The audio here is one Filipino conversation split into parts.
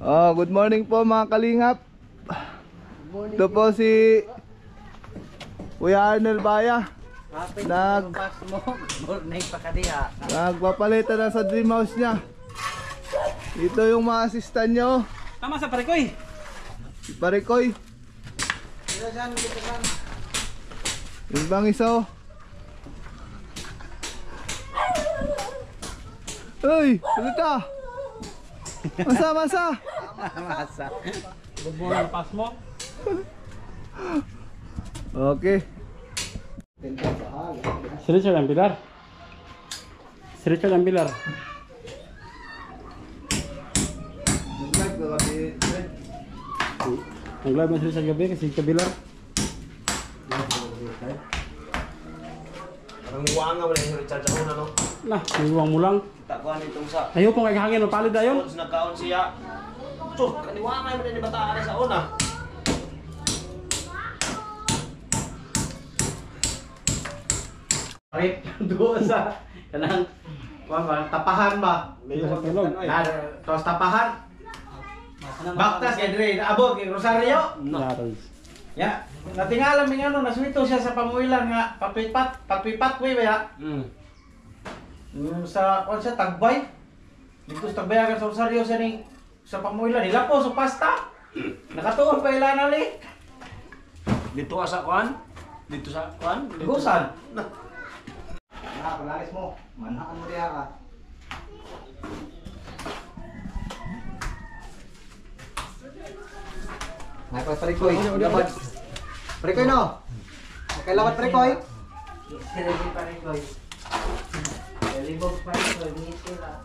Oh, good morning po mga kalingap. Ito po si Kuya Arnel Baya. Nagpapalitan na sa dream house niya. Ito yung mga assistant nyo. Tama sa Parikoy. Si Parikoy. Yung bang iso. Uy, salita. Masa. Bubuhay pas mo. Okay. Si Richard ang pilar. Nag-live na si Richard gabi kasi kabilar. Parang iwanga mo na yung Richard sa una, no? Nah, iwang mo lang. Takuan itong sa... Ayaw pong hangin, mapalid ayon. Kung nagkaon siya. Sus, kaniwanga mo na yung bataan sa una. Rip, doon sa kanang tapahan ba? Tapos tapahan. Baktas kay Dre, naabot kay Rosario. Ya, natingala mi ano, naswito siya sa pamuilan nga pagpipat way ba. Sa kon sa Tagbay. Dito sa Tagbay sa Rosario sa ning sa pamuilan nila po sa pasta. Nakatuon pa ilan ali. Dito sa kuan? Dito sa kuan? Gusan. Palalis mo. Manahan mo diya ka. May Parikoy. Parikoy no. Kailangan Parikoy. Parikoy. Libog Parikoy ni sila.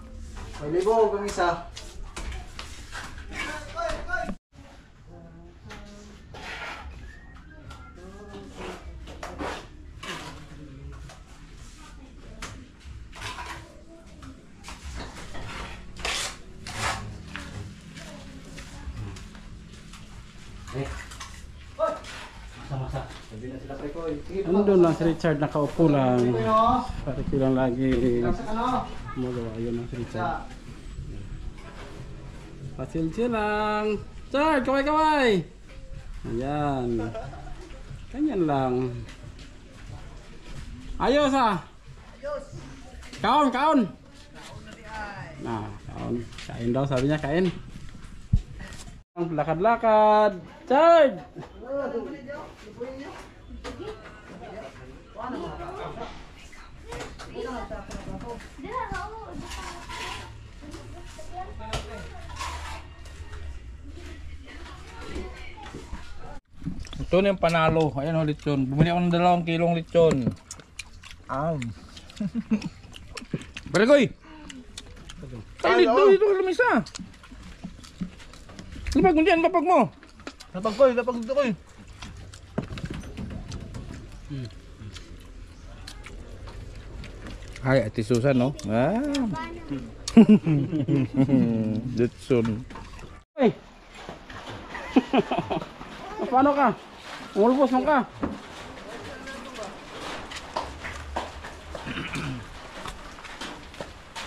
May libog ang isa. Masa. Sabi na sila Parikoy. Andun lang si Richard nakaupo lang. Parikoy lang lagi. Ano? Magawa yun lang si Richard. Pasil lang. Richard, kaway. Ayan. Ganyan lang. Ayos ah. Kaon. Nah, kaon. Kain daw sabi niya, kain. Lakad-lakad. Richard. Ito na yung panalo. Ayan o, lechon. Bumili ako ng 2 kilong lechon. Parikoy! Ay, dito lamisa. Lapag mo dyan, lapag mo. Lapag dito koy. Ay, Ate Susan, no? Lechon. Hey! Paano ka? Umulbos mo ka?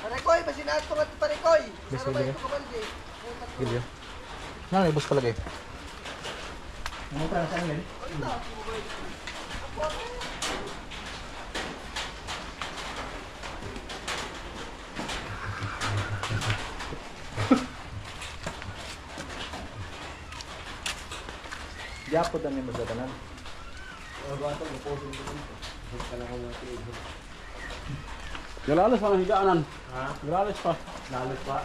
Parikoy, masinaat ko at Parikoy. Gilyo. Nang ibos ka lagi. Ano para sa inyo? Diapod ang yung magdatanan. Galalas pa ng higaanan. Ha? Galalas pa. Lalos pa.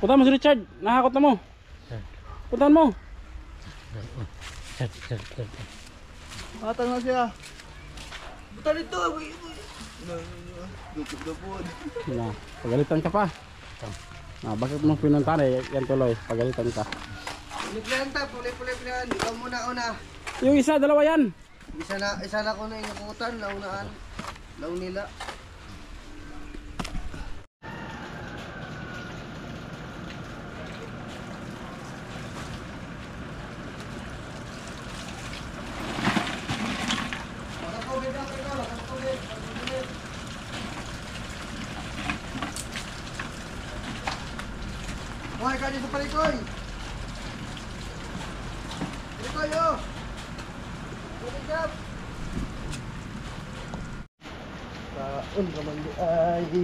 Punta mo si Richard, nahakot na mo. Puntahan mo. Matang na siya. Buta dito. Dupod. Na, pagalitan ka pa. Bakit mo pinuntahan yan tuloy, pagalitan ka. Puli-pulenta, puli-puli-pulihan. Ikaw muna una. Yung isa, dalawa yan. Isa na ko na inakutan, launaan. Laun nila. Hoy, kanya sa palikoy. Palikoy, oh. Palikoy. Kaon naman di ay.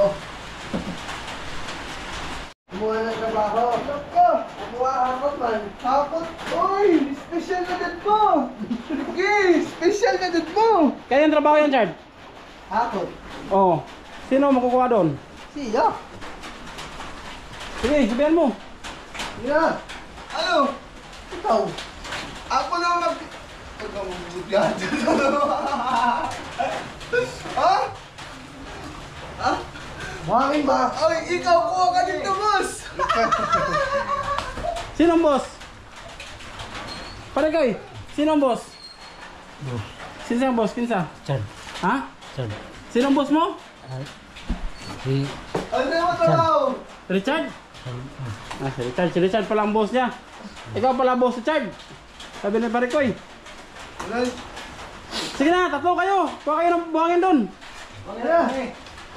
Oh. Kumuha ng trabaho. Nako, kumuha hakot man. Hakot? Uy, special na dad mo. Okay, special na dad mo. Kaya yung trabaho yan, Chard? Hakot? Oo. Sino makukuha doon? Siya. Sige, sabihan mo. Mira. Ano? Ikaw. Ako na mag... Ikaw magbudyan. Ha? Ha? Bakit ba? Ay, ikaw kuha ka dito, boss. Sino ang boss? Parikoy, sino ang boss? Sino ang boss? Kinsa? Chad. Ha? Chad. Sino ang boss mo? Ano mo trabaho? Richard? Si Richard. Si Richard pala ang boss niya. Ikaw pala ang boss, Richard. Sabi ni Parikoy. Sige na, tatlo kayo. Kuha kayo ng buhangin doon. Mira.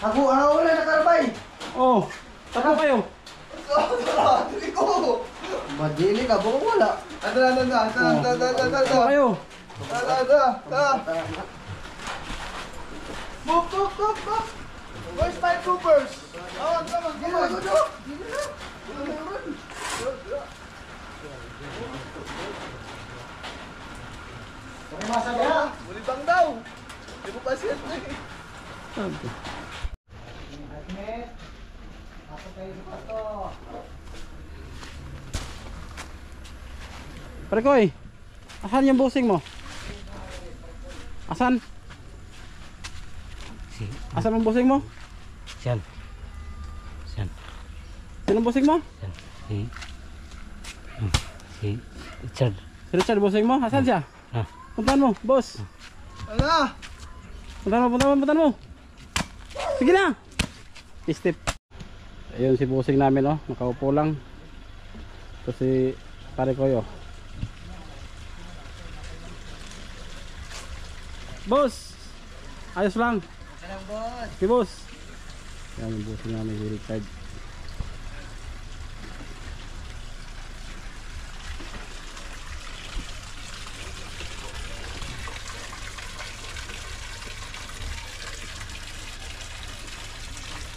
Ako wala nakarabay. Oo. Tatlo kayo. Dili ko. Madili ka, baka wala. Tatlo kayo. Move. Where's my troopers? Come on. Bulibang daw. Di mo pa siya. Parikoy, asan yung busing mo? Asan? Asan ang busing mo? Siyan. Sino ang busing mo? Si Richard. Si Richard busing mo? Asan siya? Puntahan mo, boss. Ano? Puntahan mo. Sige na. Step. Ayun si busing namin, oh. Nakaupo lang. Ito si Parikoy, oh. Boss! Ayos lang. Boss. Si boss. Yan yung busing namin si Richard.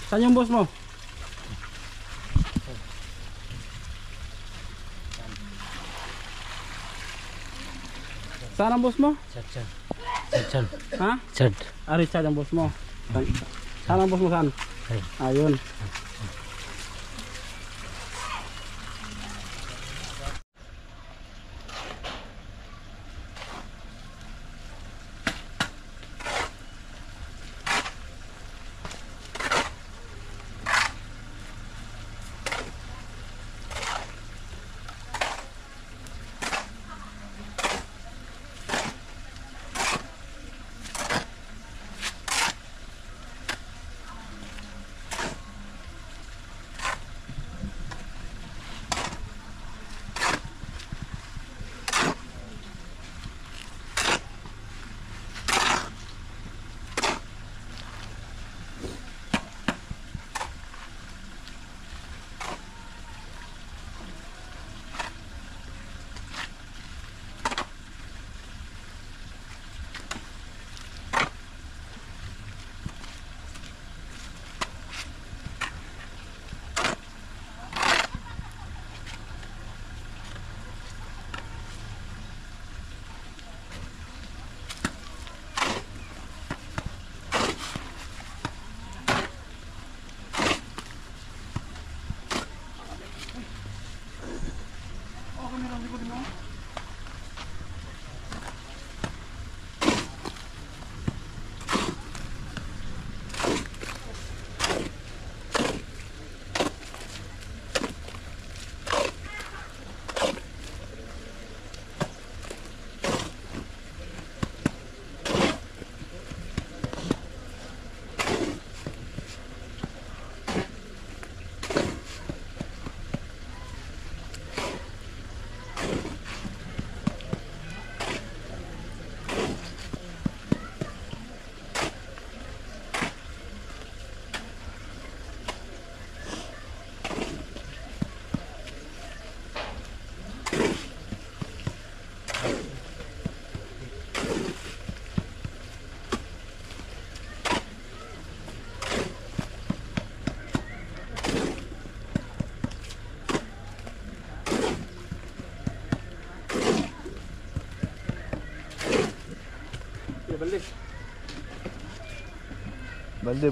Saan yung boss mo? Saan ang boss mo? Chad. Ha? Chad. Richard ang boss mo. Saan ang boss mo saan? Ayun.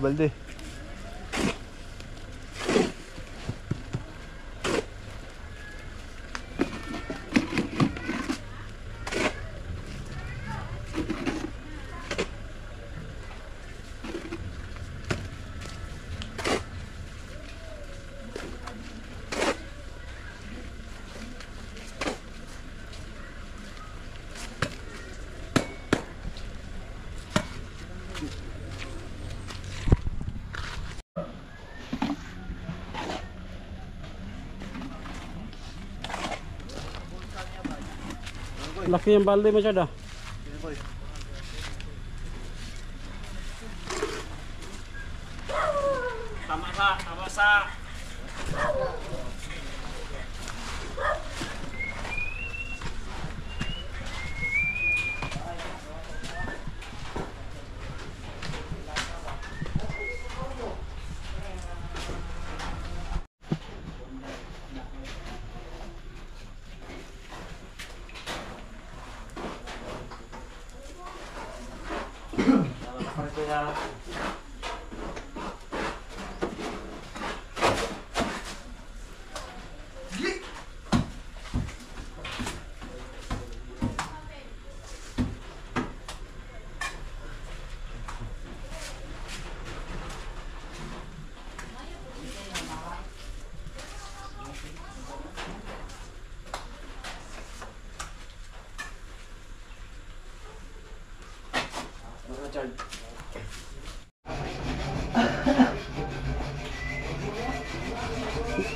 Balde. Laki yung balde mo, Chad, ah. Tama sa.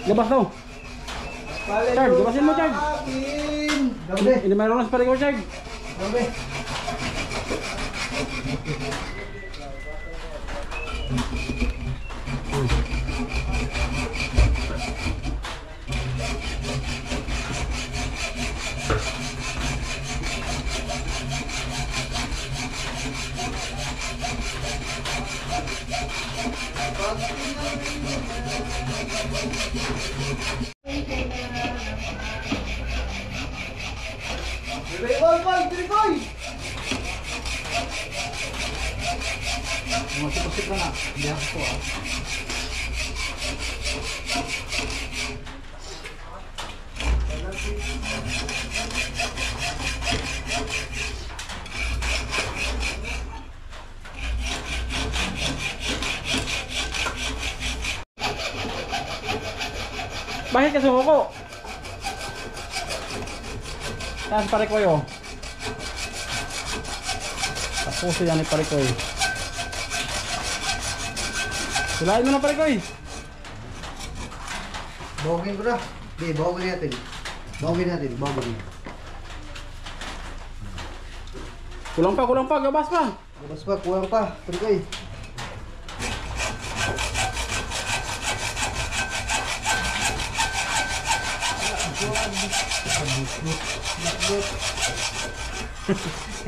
Gabas daw. Chad, gabasin mo, Chad. Gabi. Hindi mayroon na sa pare ko, Chad. Gabi. Masipag-sip na. Hindi ako ah. Bakit ka sumuko? Saan pare ko yun? Tapos yan ni pare ko yun. Sulain mo na pare ko yun. Bawagin ko na. Di, bawagin natin. Bawagin. Kulang pa, gabas pa. Labas pa, kuwang pa. Perikoy.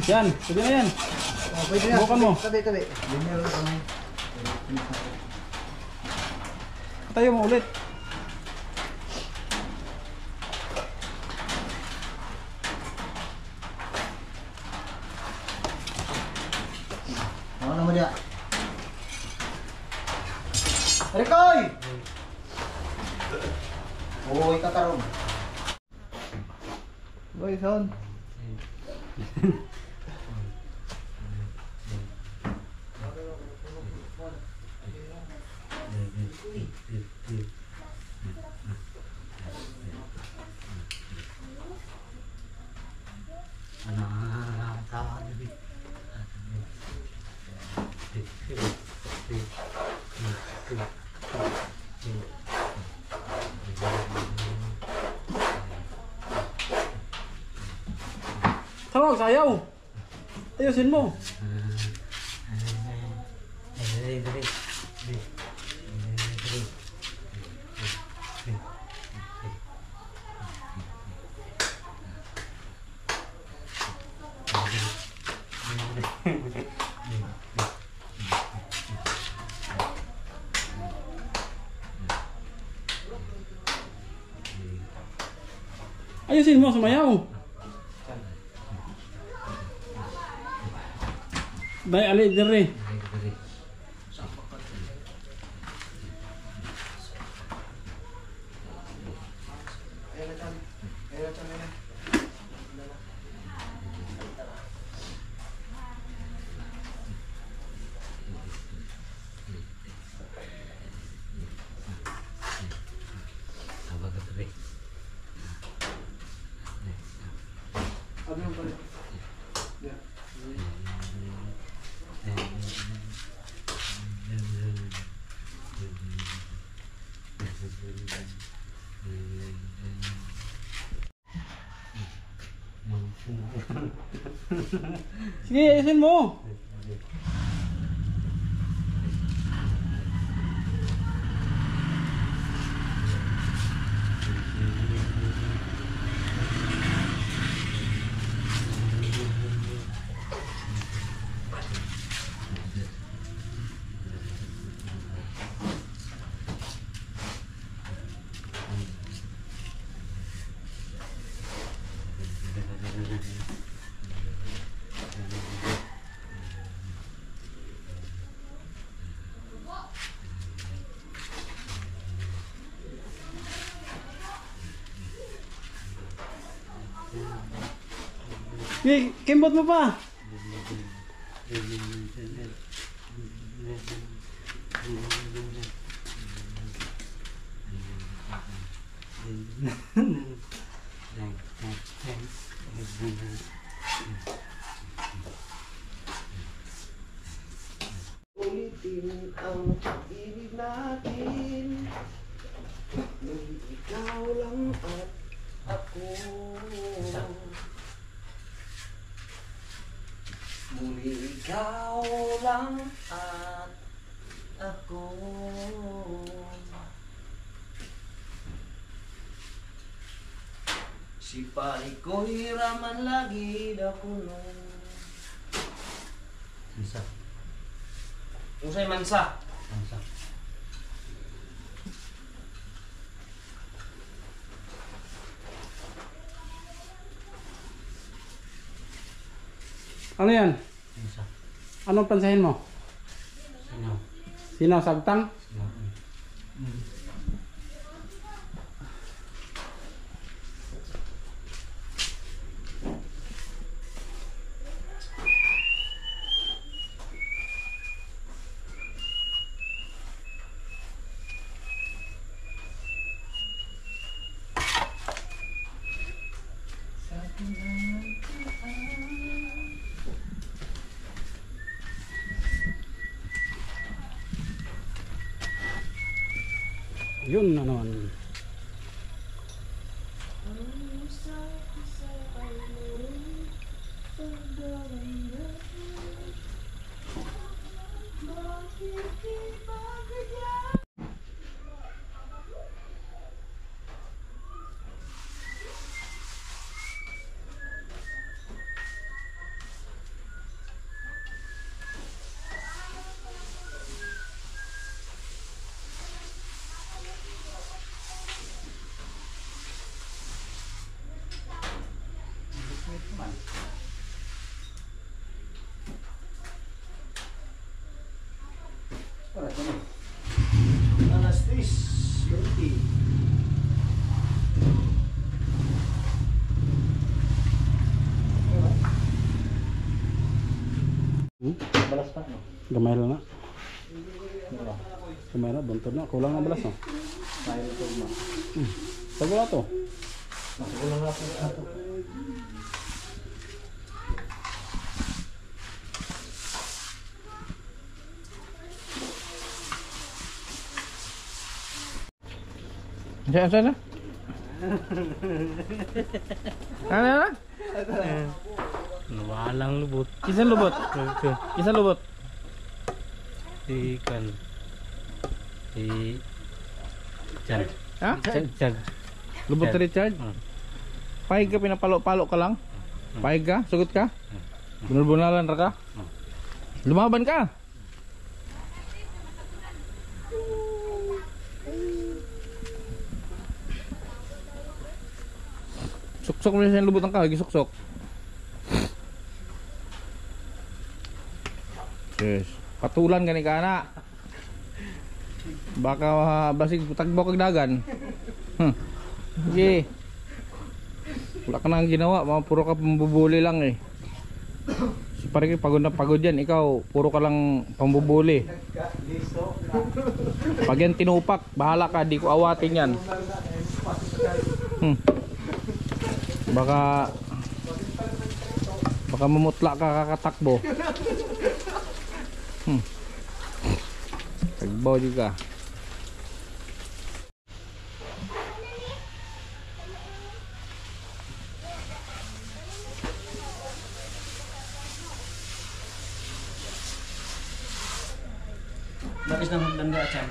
Yan, pwede na yan. Oh, pwede na. Bukan mo. Tabi. Linear lang kamay. Tayo mo ulit. Ano naman dia? Perikoy! Oh, ikatarong. Boy, son. Tawag, sayaw. Ayusin mo. Ayusin mo, sumayaw. Bay, ali, diri. Ayan na, Chan. Ayan na, Chan. Ayan na. Ano yung pala? Yeah. Sige, ayusin mo. Sige, kimbot mo pa. Ulitin ang pag-ibig natin. Nung ikaw lang at ako. Muli ikaw lang at ako. Si pari ko'y raman lagi na puno. Isa. Usay mansa. Isa. Ano yan? Isa. Anong pansahin mo? Sino? Sinaw, sagtang? Sino? Yun na naman. Alas 3:20. Balas pa, no? Gamay lang na. Gamay na, buntod na. Kulang na balas, no? Mayroon ito, ma. Tago na to. Kulang na po ito. Diyan sana. Ano? Walang lubot. Kisan lubot. Kisan lubot. Ikan. Chan. Ha? Chan. Lubot na Richard. Paig ka, pinapalo-palo ka lang. Paig ka, sugot ka. Bunal-bunalan ra ka. Lumaban ka. Suksok mo siya lubot ng kahig, suksok. Yes. Patulan gani ka na. Baka basig tagbo kag dagan. Sige. Wala ka nang ginawa, mga puro ka pambubuli lang eh. Si pare kayo pagod na pagod yan, ikaw puro ka lang pambubuli. Pag yan tinupak, bahala ka, di ko awatin yan. Baka mamutla ka kakatakbo. Tagbaw di ka. Bakit nang hagdan ka, Chan?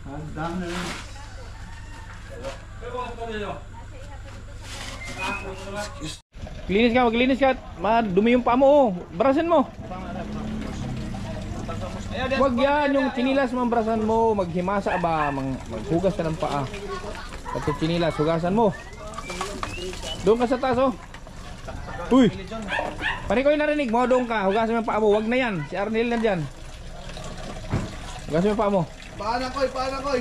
Hagdan na rin. Maglinis ka. Madumi yung paa mo, oh. Brasan mo. Wag yan, yung chinilas mo, brasan mo. Maghimasa ba, maghugas ka ng paa. Pati chinilas, hugasan mo. Doon ka sa taas, oh. Uy! Pare ko yung narinig mo, doon ka. Hugasan mo yung paa mo. Wag na yan, si Arnel nandyan. Hugasan mo yung paa mo. Paano koy, paano koy?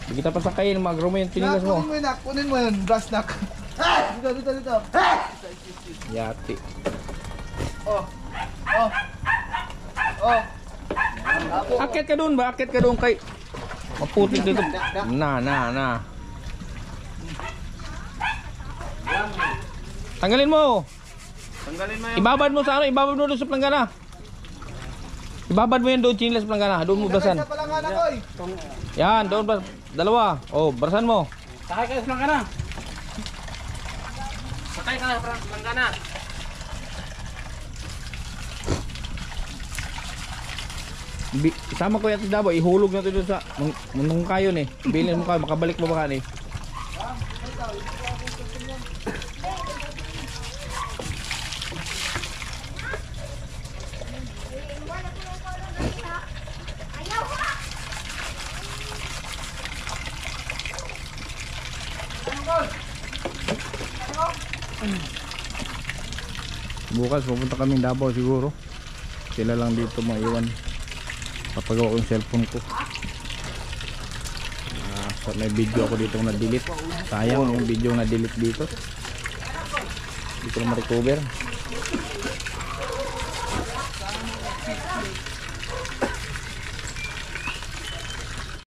Hindi kita pasakayin, mag-room yung chinilas mo. Kunin mo yun, brass knock. Dito. Yati. Oh. Akit ka doon ba? Akit ka doon kay maputik dito. Na. Tanggalin mo. Ibabad mo sa ano? Ibabad mo doon sa planggana. Ibabad mo yan doon, chinilas planggana. Doon mo brasan. Isa pa lang anak koy. Yan, doon ba? Dalawa. Oh, brasan mo. Sakay ka sa planggana. Sakay ka sa planggana. Isama ko yan sa Davao, ihulog na ito doon sa mundong kayo ni. Bilhin mo kayo, makabalik mo baka ni. Bukas pupunta kaming Davao siguro. Sila lang dito maiwan. Papagawa ko yung cellphone ko. So may video ako dito na delete. Sayang yung video na delete dito. Hindi ko na ma-recover.